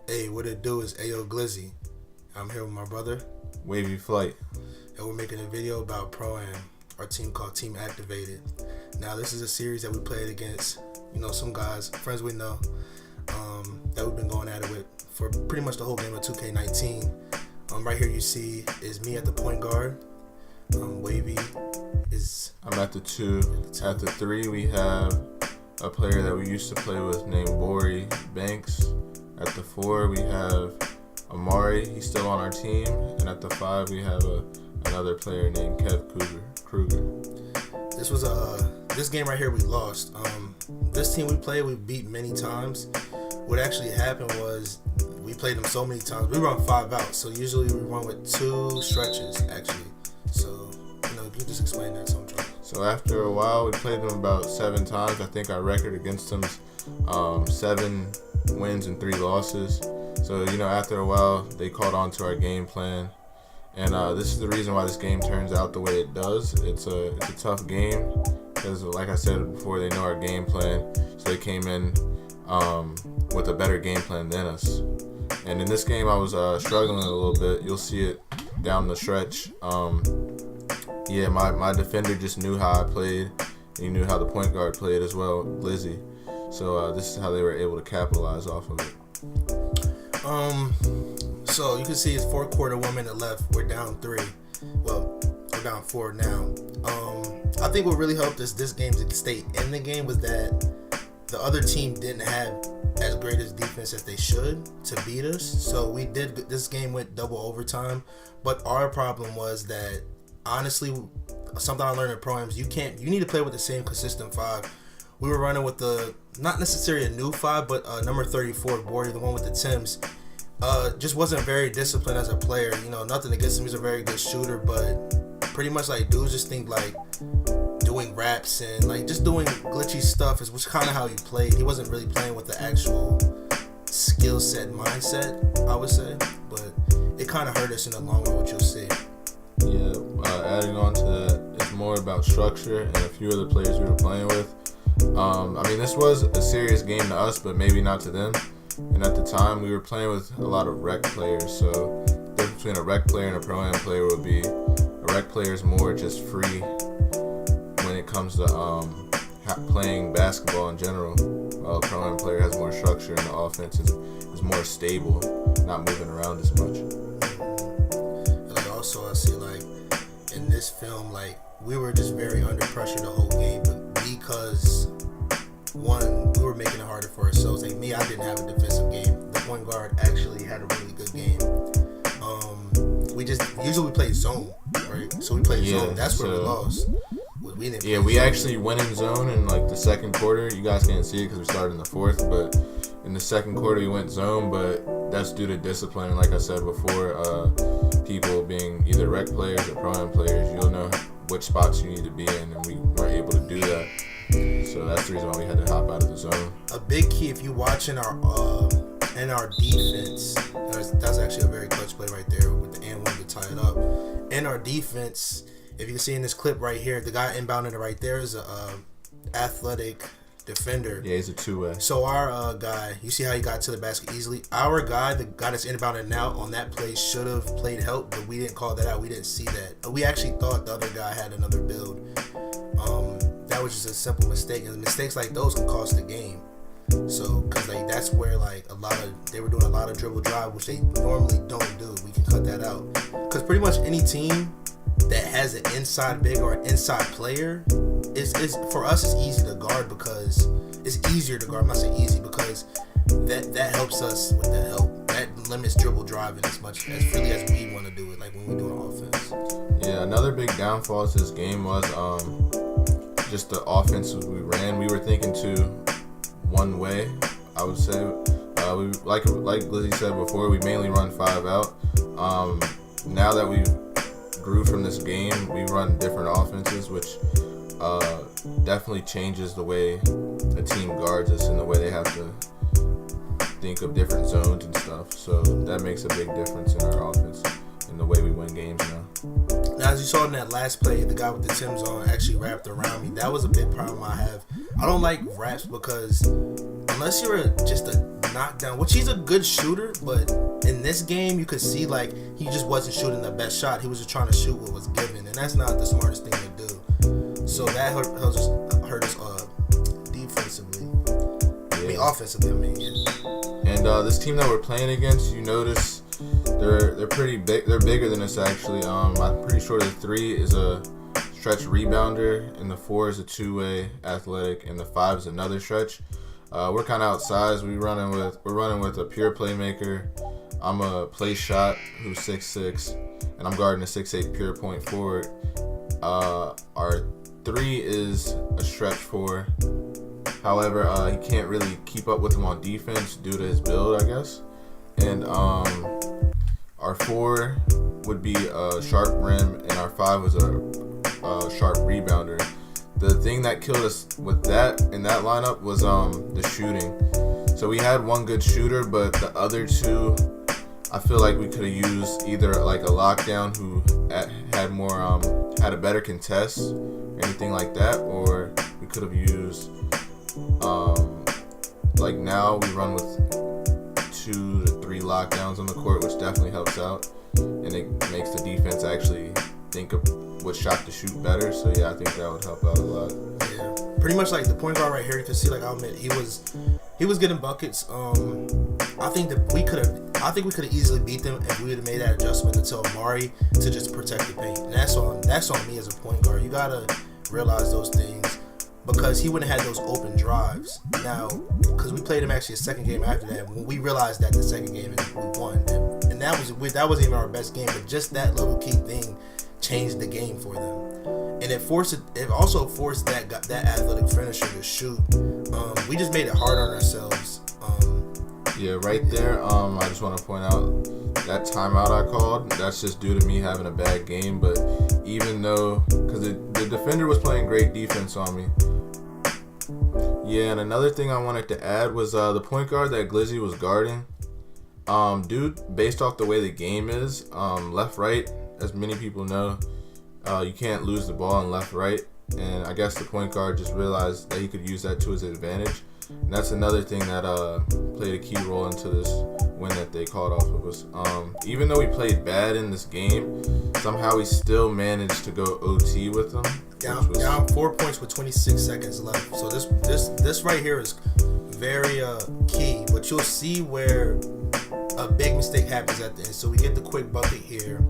Hey, what it do is AyoGlizzy. I'm here with my brother, Wavyflight. and we're making a video about Pro-Am, our team called Team Activated. Now, this is a series that we played against, some guys, friends we know, that we've been going at it with for pretty much the whole game of 2K19. Right here you see is me at the point guard. Wavy is... I'm at the 2. At the 3, we have a player that we used to play with named Bori Banks. At the 4, we have Amari. He's still on our team. And at the 5, we have another player named Kev Kruger. This game right here we lost. This team we played, we beat many times. What actually happened was we played them so many times. We run 5 out, so usually we run with 2 stretches actually. So you just explain that to them. So after a while, we played them about 7 times. I think our record against them is 7 wins and 3 losses. So after a while, they caught on to our game plan. And this is the reason why this game turns out the way it does. It's a tough game because, like I said before, they know our game plan. So they came in with a better game plan than us. And in this game, I was struggling a little bit. You'll see it down the stretch. My defender just knew how I played. He knew how the point guard played as well, Glizzy. So this is how they were able to capitalize off of it. So you can see it's 4th quarter, 1 minute left. We're down 3. Well, we're down 4 now. I think what really helped us this game to stay in the game was that the other team didn't have as great as defense as they should to beat us. So this game went double overtime. But our problem was that, honestly, something I learned in Pro-Ams, you need to play with the same consistent 5. We were running with not necessarily a new 5, but number 34, Bori, the one with the Tims. Just wasn't very disciplined as a player. Nothing against him. He's a very good shooter, but pretty much dudes just think doing raps and just doing glitchy stuff is kind of how he played. He wasn't really playing with the actual skill set mindset, I would say, but it kind of hurt us in the long run, what you'll see. Yeah, adding on to that, it's more about structure and a few of the players we were playing with. This was a serious game to us, but maybe not to them. And at the time, we were playing with a lot of rec players. So the difference between a rec player and a Pro-Am player would be a rec player is more just free when it comes to playing basketball in general. While a Pro-Am player has more structure and the offense is more stable, not moving around as much. And also I see in this film, we were just very under pressure the whole game, but because one, we were making it harder for ourselves. Me, I didn't have a defensive game. The point guard actually had a really good game. Usually we play zone, right? So we played zone. That's where we lost. We actually went in zone in the second quarter. You guys can't see it because we started in the 4th, but in the second quarter we went zone. But that's due to discipline. And like I said before, people being either rec players or Pro-Am players, you'll know which spots you need to be in, and we weren't able to do that. So that's the reason why we had to hop out of the zone. A big key, if you watch in our defense, that's actually a very clutch play right there with the and one to tie it up. In our defense, if you can see in this clip right here, the guy inbounding it right there is a athletic defender. Yeah, he's a 2-way. So our guy, you see how he got to the basket easily? Our guy, the guy that's inbounding now on that play, should have played help, but we didn't call that out. We didn't see that. We actually thought the other guy had another build. That was just a simple mistake, and mistakes like those can cost the game. So, because that's where they were doing a lot of dribble drive, which they normally don't do. We can cut that out, because pretty much any team that has an inside big or an inside player is for us it's easy to guard, because it's easier to guard. I'm not saying easy, because that helps us with the help. That limits dribble driving as much as freely as we want to do it, when we do an offense. Yeah, another big downfall to this game was just the offenses we ran. We were thinking one way, I would say. We like Glizzy said before, we mainly run 5 out. Now that we grew from this game, we run different offenses, which definitely changes the way a team guards us and the way they have to think of different zones and stuff. So that makes a big difference in our offense and the way we win games now. Now, as you saw in that last play, the guy with the Tims on actually wrapped around me. That was a big problem I have. I don't like wraps because, unless you're just a knockdown, which he's a good shooter, but in this game you could see like he just wasn't shooting the best shot. He was just trying to shoot what was given, and that's not the smartest thing to do. So that hurt us defensively. I mean, offensively. I mean, yeah. And this team that we're playing against, you notice they're pretty big. They're bigger than us actually. I'm pretty sure the 3 is a stretch rebounder, and the 4 is a two-way athletic, and the 5 is another stretch. We're kind of outsized. We're running with a pure playmaker. I'm a play shot who's 6'6", and I'm guarding a 6'8" pure point forward. Our 3 is a stretch 4. However, he can't really keep up with him on defense due to his build, I guess. And our 4 would be a sharp rim, and our 5 was a sharp rebounder. The thing that killed us with that in that lineup was the shooting. So we had one good shooter, but the other 2, I feel like we could have used either like a lockdown who had more had a better contest, or anything like that, or we could have used like now we run with 2 to 3 lockdowns on the court, which definitely helps out, and it makes the defense actually think of what shot to shoot better. So yeah, I think that would help out a lot. Yeah, pretty much like the point guard right here. You can see, like, I'll admit, he was getting buckets. I think we could have easily beat them if we would have made that adjustment to tell Amari to just protect the paint. And that's on me as a point guard. You gotta realize those things, because he wouldn't have had those open drives. Now, because we played him actually a second game after that, when we realized that the second game we won, and that wasn't even our best game, but just that little key thing changed the game for them, and it also forced that athletic finisher to shoot. We just made it hard on ourselves. Yeah, right there. I just want to point out that timeout I called. That's just due to me having a bad game. But even though, because the defender was playing great defense on me. Yeah, and another thing I wanted to add was the point guard that Glizzy was guarding. Dude, based off the way the game is, left right. As many people know, you can't lose the ball in left-right, and I guess the point guard just realized that he could use that to his advantage, and that's another thing that played a key role into this win that they called off of us. Even though we played bad in this game, somehow we still managed to go OT with them. Down 4 points with 26 seconds left. So this right here is very key, but you'll see where a big mistake happens at the end. So we get the quick bucket here.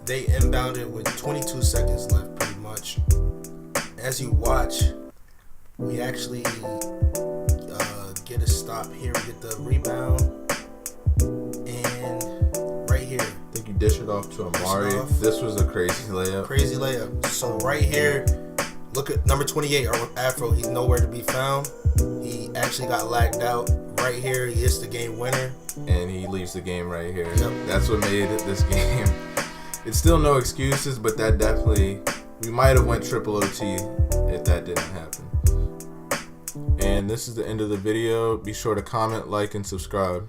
They inbounded with 22 seconds left, pretty much. As you watch, we actually get a stop here. We get the rebound, and right here, I think you dish it off to Amari. This was a crazy layup. So right here, look at number 28, or Afro. He's nowhere to be found. He actually got lagged out. Right here, he hits the game winner, and he leaves the game right here. Yep. That's what made it this game. It's still no excuses, but that definitely, we might have went triple OT if that didn't happen. And this is the end of the video. Be sure to comment, like, and subscribe.